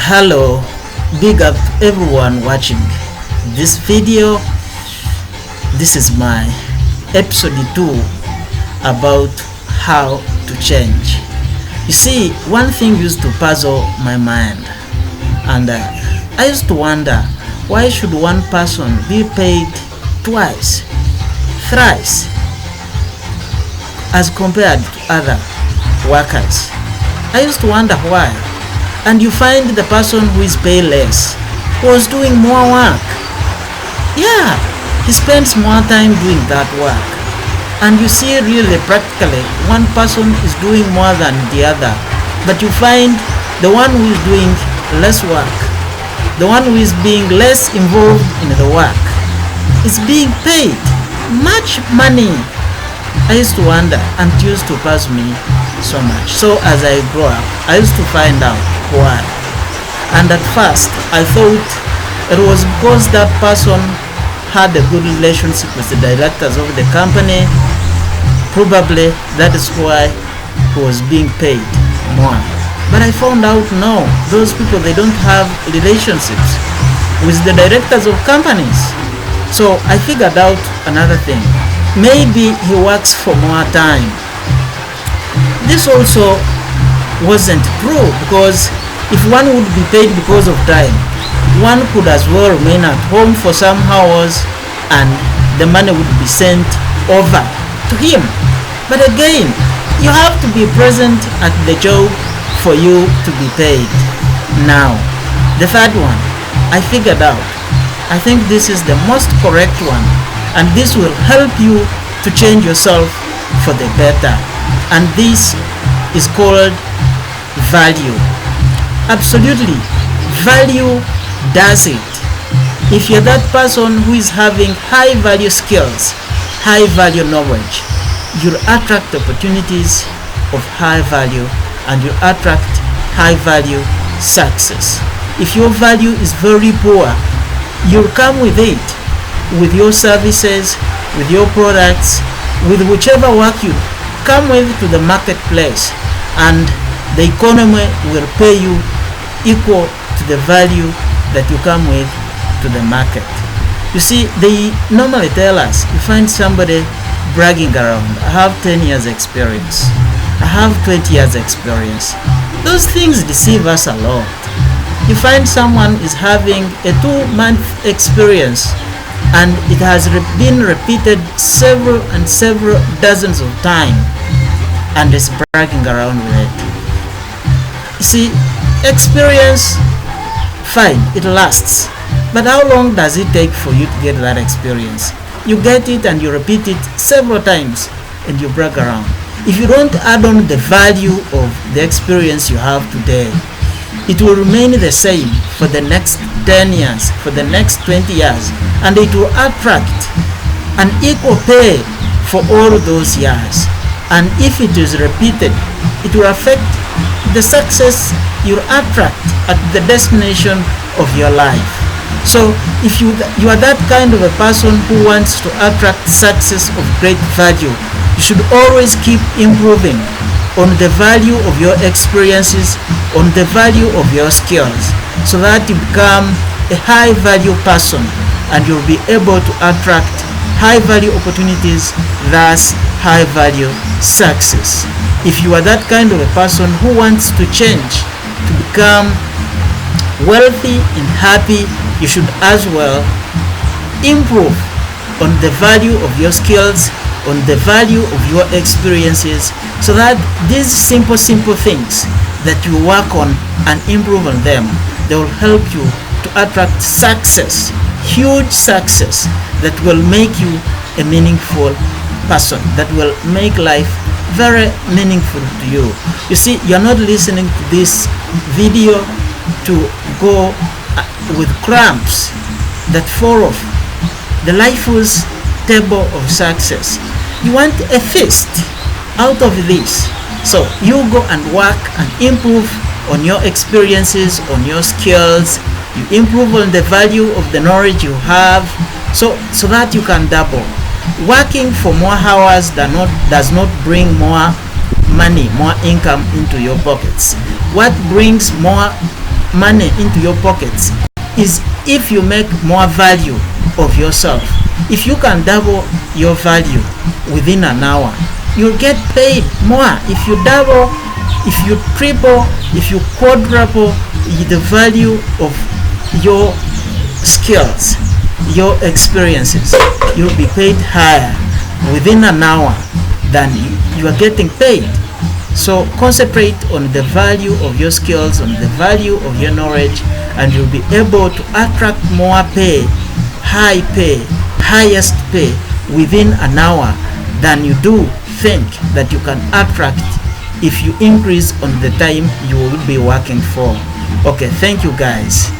Hello, big up everyone watching this video. This is my episode 2 about how to change. You see, one thing used to puzzle my mind, and I used to wonder, why should one person be paid twice, thrice as compared to other workers? I used to wonder why. And you find the person who is paid less was doing more work. Yeah, he spends more time doing that work. And you see, really practically, one person is doing more than the other. But you find the one who is doing less work, the one who is being less involved in the work, is being paid much money. I used to wonder, and it used to puzzle me so much. So as I grew up, I used to find out why. And at first I thought it was because that person had a good relationship with the directors of the company. Probably that is why he was being paid more. But I found out no, those people, they don't have relationships with the directors of companies. So I figured out another thing. Maybe he works for more time. This also wasn't true, because if one would be paid because of time, one could as well remain at home for some hours and the money would be sent over to him. But again, you have to be present at the job for you to be paid. Now, the third one, I figured out. I think this is the most correct one, and this will help you to change yourself for the better. And this is called value. Absolutely, value does it. If you're that person who is having high value skills, high value knowledge, you'll attract opportunities of high value, and you attract high value success. If your value is very poor, you'll come with it, with your services, with your products, with whichever work you come with to the marketplace, and the economy will pay you equal to the value that you come with to the market. You see, they normally tell us, you find somebody bragging around, I have 10 years experience, I have 20 years experience. Those things deceive us a lot. You find someone is having a 2-month experience, and it has been repeated several dozens of times, and is bragging around with it. You see, experience, fine, it lasts, but how long does it take for you to get that experience? You get it and you repeat it several times and you brag around. If you don't add on the value of the experience you have today, it will remain the same for the next 10 years, for the next 20 years, and it will attract an equal pay for all those years. And if it is repeated, it will affect the success you attract at the destination of your life. So if you are that kind of a person who wants to attract success of great value, you should always keep improving on the value of your experiences, on the value of your skills, so that you become a high value person and you'll be able to attract high value opportunities, thus high value success. If you are that kind of a person who wants to change, to become wealthy and happy, you should as well improve on the value of your skills, on the value of your experiences, so that these simple things that you work on and improve on them, they will help you to attract success, huge success that will make you a meaningful person, that will make life very meaningful to you. You see, you're not listening to this video to go with cramps that fall off the lifeless table of success. You want a feast out of this. So you go and work and improve on your experiences, on your skills. You improve on the value of the knowledge you have, so that you can double. Working for more hours does not bring more money, more income into your pockets. What brings more money into your pockets is if you make more value of yourself. If you can double your value within an hour, you'll get paid more. If you double, if you triple, if you quadruple the value of your skills, your experiences, you'll be paid higher within an hour than you are getting paid. So concentrate on the value of your skills, on the value of your knowledge, and you'll be able to attract more pay, high pay, highest pay within an hour than you do think that you can attract if you increase on the time you will be working for. Okay, thank you guys.